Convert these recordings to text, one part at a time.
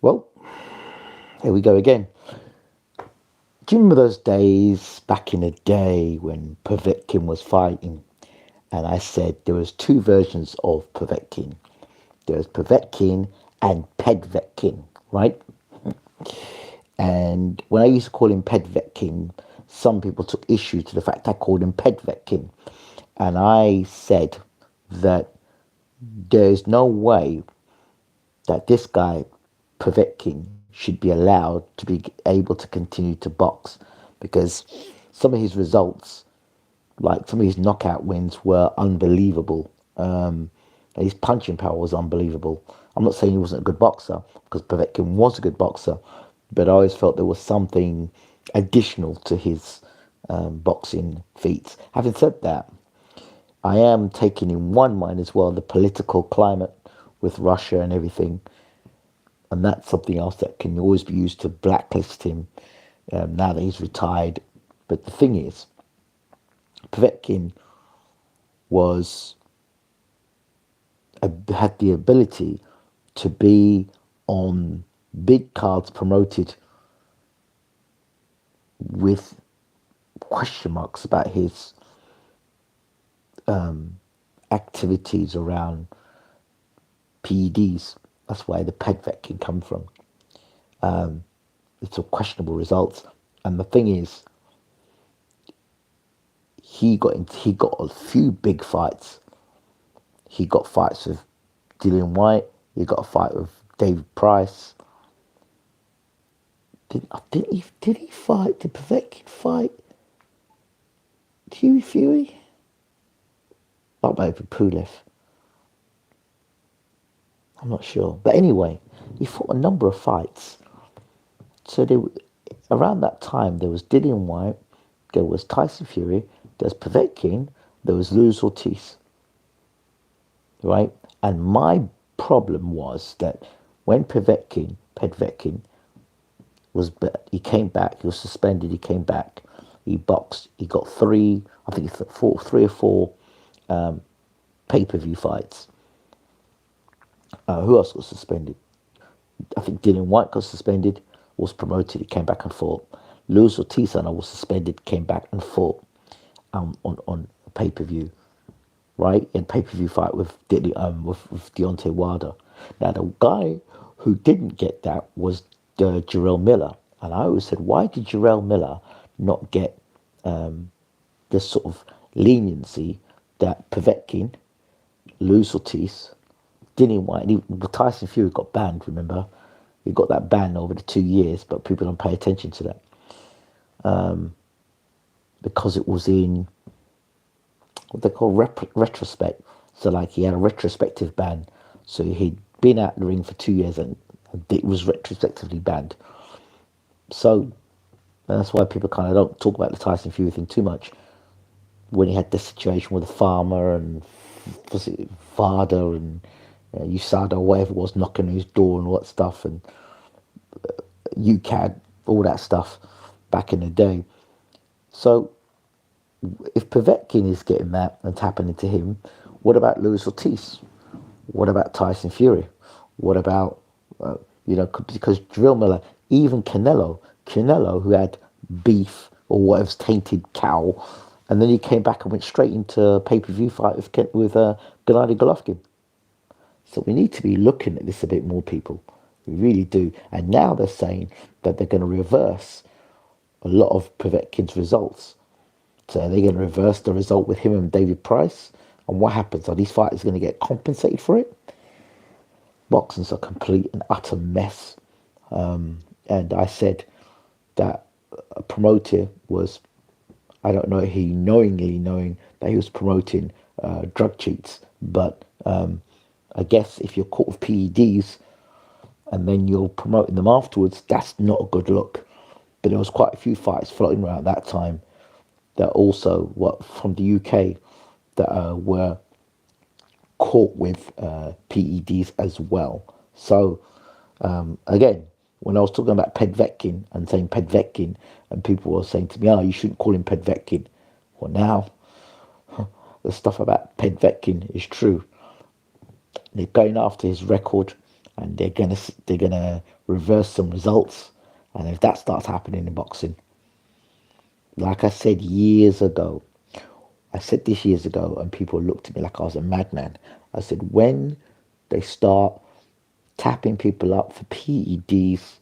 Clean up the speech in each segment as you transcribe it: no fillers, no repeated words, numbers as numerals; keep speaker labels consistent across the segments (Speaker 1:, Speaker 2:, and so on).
Speaker 1: Well, here we go again. Do you remember those days back in the day when Povetkin was fighting? And I said there was two versions of Povetkin. There was Povetkin and Pedvetkin, right? And when I used to call him Pedvetkin, some people took issue to the fact I called him Pedvetkin. And I said that there's no way that this guy, Povetkin, should be allowed to be able to continue to box because some of his results, like some of his knockout wins, were unbelievable. His punching power was unbelievable. I'm not saying he wasn't a good boxer because Povetkin was a good boxer, but I always felt there was something additional to his boxing feats. Having said that, I am taking in one mind as well the political climate with Russia and everything, and that's something else that can always be used to blacklist him now that he's retired. But the thing is, Povetkin was had the ability to be on big cards promoted with question marks about his activities around PEDs. That's where the Pedvetkin come from. It's all questionable results, and the thing is, he got a few big fights. He got fights with Dillian White. He got a fight with David Price. Did he fight? Did Povetkin fight Hughie Fury? Not maybe Pulev. I'm not sure. But anyway, he fought a number of fights. So around that time, there was Dillian White, there was Tyson Fury, there was Povetkin, there was Luis Ortiz. Right? And my problem was that when Pedvetkin he came back, he was suspended, he came back, he boxed, he got three or four pay-per-view fights. Who else was suspended? I think Dillian White got suspended, was promoted, he came back and fought. Luis Ortiz, I know, was suspended, came back and fought on pay-per-view. Right, in pay-per-view fight with Deontay Wilder. Now, the guy who didn't get that was Jarrell Miller. And I always said, why did Jarrell Miller not get this sort of leniency that Povetkin, Luis Ortiz, Dillian White, Tyson Fury got banned, remember? He got that ban over the 2 years, but people don't pay attention to that. Because it was in what they call retrospect. So like he had a retrospective ban. So he'd been out the ring for 2 years and it was retrospectively banned. So that's why people kind of don't talk about the Tyson Fury thing too much. When he had this situation with the farmer and was it Vada and USADA, whatever it was, knocking on his door and all that stuff, and UCAD, all that stuff back in the day. So if Povetkin is getting that and it's happening to him, what about Luis Ortiz? What about Tyson Fury? What about, because Jarrell Miller, even Canelo, who had beef or whatever's tainted cow, and then he came back and went straight into a pay-per-view fight with Gennady Golovkin. So we need to be looking at this a bit more, people. We really do. And now they're saying that they're going to reverse a lot of Povetkin's results. So they're going to reverse the result with him and David Price. And what happens? Are these fighters going to get compensated for it? Boxing's a complete and utter mess. And I said that a promoter was, I don't know, he knowing that he was promoting drug cheats. But I guess if you're caught with PEDs and then you're promoting them afterwards, that's not a good look. But there was quite a few fights floating around that time that also from the UK that were caught with PEDs as well. So again, when I was talking about Pedvetkin and saying Pedvetkin, and people were saying to me, "Oh, you shouldn't call him Pedvetkin." Well, now the stuff about Pedvetkin is true. They're going after his record and they're gonna reverse some results. And if that starts happening in boxing, like I said this years ago, and people looked at me like I was a madman. I said, when they start tapping people up for PEDs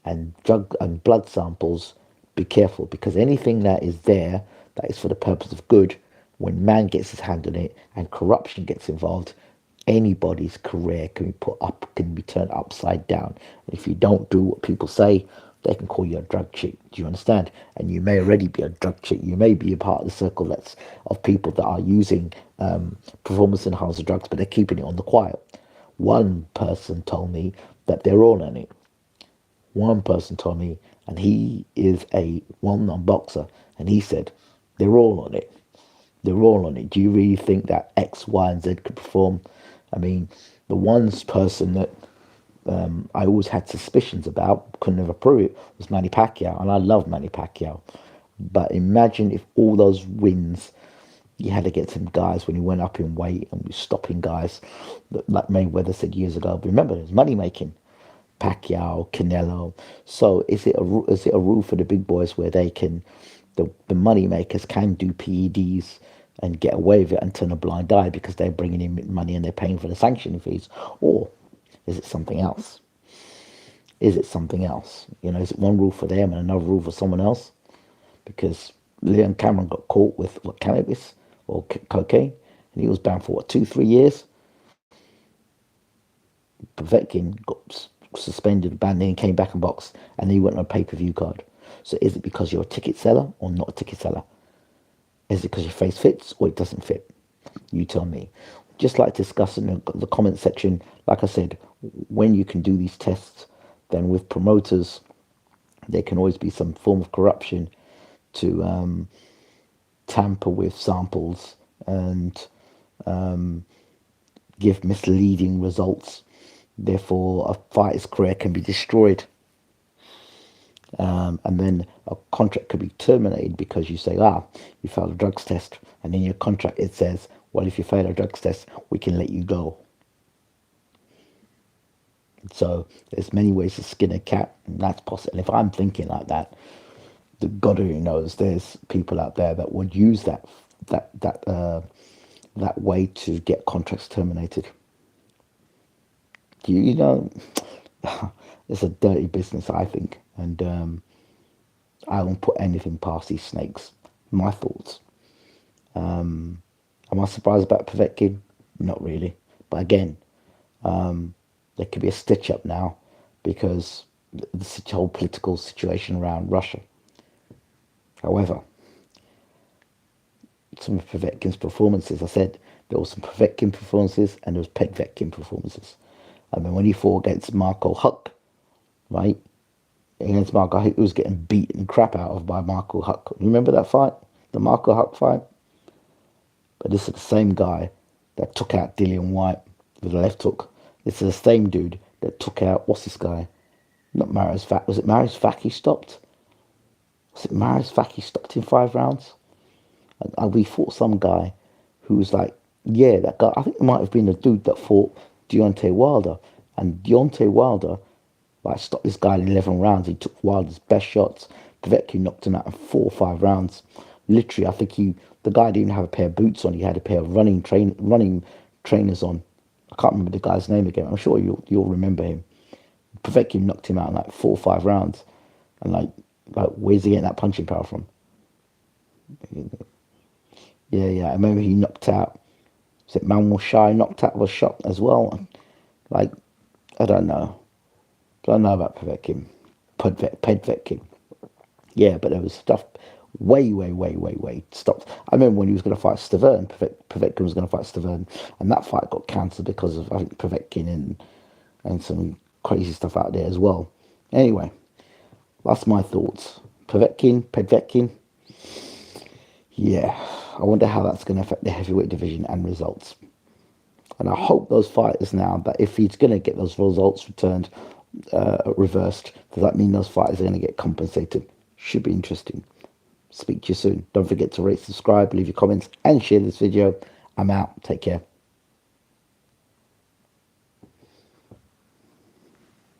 Speaker 1: and drug and blood samples, be careful, because anything that is there that is for the purpose of good, when man gets his hand on it and corruption gets involved, anybody's career can be turned upside down. And if you don't do what people say, they can call you a drug cheat. Do you understand? And you may already be a drug cheat. You may be a part of the circle that's of people that are using performance enhancer drugs, but they're keeping it on the quiet. One person told me that they're all on it. One person told me, and he is a well-known boxer, and he said, they're all on it. They're all on it. Do you really think that X, Y, and Z could perform? I mean, the one person that I always had suspicions about, couldn't ever prove it, was Manny Pacquiao, and I love Manny Pacquiao. But imagine if all those wins you had against him guys when he went up in weight and was stopping guys, like Mayweather said years ago. But remember, there's money making. Pacquiao, Canelo. So is it a rule for the big boys where they can, the money makers can do PEDs and get away with it and turn a blind eye because they're bringing in money and they're paying for the sanctioning fees? Or is it something else? Is it something else? You know, is it one rule for them and another rule for someone else? Because Leon Cameron got caught with cannabis or cocaine, and he was banned for what, 2, 3 years. Povetkin got suspended, banned, and came back and boxed, and then he went on a pay-per-view card. So is it because you're a ticket seller or not a ticket seller? Is it because your face fits or it doesn't fit? You tell me. Just like to discuss in the comment section, like I said, when you can do these tests, then with promoters, there can always be some form of corruption to tamper with samples and give misleading results. Therefore, a fighter's career can be destroyed. And then a contract could be terminated because you say, you failed a drugs test. And in your contract, it says, well, if you fail a drugs test, we can let you go. So there's many ways to skin a cat, and that's possible. And if I'm thinking like that, the God only knows there's people out there that would use that way to get contracts terminated. You know, it's a dirty business, I think, and I won't put anything past these snakes. My thoughts. Am I surprised about Povetkin? Not really. But again, there could be a stitch up now because the whole political situation around Russia. However, some of Povetkin's performances, I said there were some Povetkin performances and there was Pedvetkin performances. I mean, when he fought against Marco Huck, right? Against Marco Huck, he was getting beaten crap out of by Marco Huck. You remember that fight? The Marco Huck fight? But this is the same guy that took out Dillian White with a left hook. This is the same dude that took out, what's this guy? Not Maris Fak. Was it Maris Fak he stopped? Was it Maris Fak he stopped in 5 rounds? And we fought some guy who was like, yeah, that guy. I think it might have been the dude that fought Deontay Wilder. And Deontay Wilder, like, stopped this guy in 11 rounds. He took Wilder's best shots. Povetkin knocked him out in 4 or 5 rounds. Literally, I think the guy didn't even have a pair of boots on. He had a pair of running trainers on. I can't remember the guy's name again. I'm sure you'll remember him. Povetkin knocked him out in like 4 or 5 rounds. And like where's he getting that punching power from? Yeah. I remember he knocked out. Was it Manuel Shai knocked out with a shot as well? Like, I don't know. I don't know about Povetkin. Pedvetkin. Yeah, but there was stuff way stopped. I remember when he was going to fight Stavern, Povetkin was going to fight Stavern, and that fight got cancelled because of, I think, Povetkin and some crazy stuff out there as well. Anyway, that's my thoughts. Pedvetkin. Yeah, I wonder how that's going to affect the heavyweight division and results. And I hope those fighters now, that if he's going to get those results reversed, does that mean those fighters are going to get compensated? Should be interesting. Speak to you soon. Don't forget to rate, subscribe, leave your comments, and share this video. I'm out. Take care.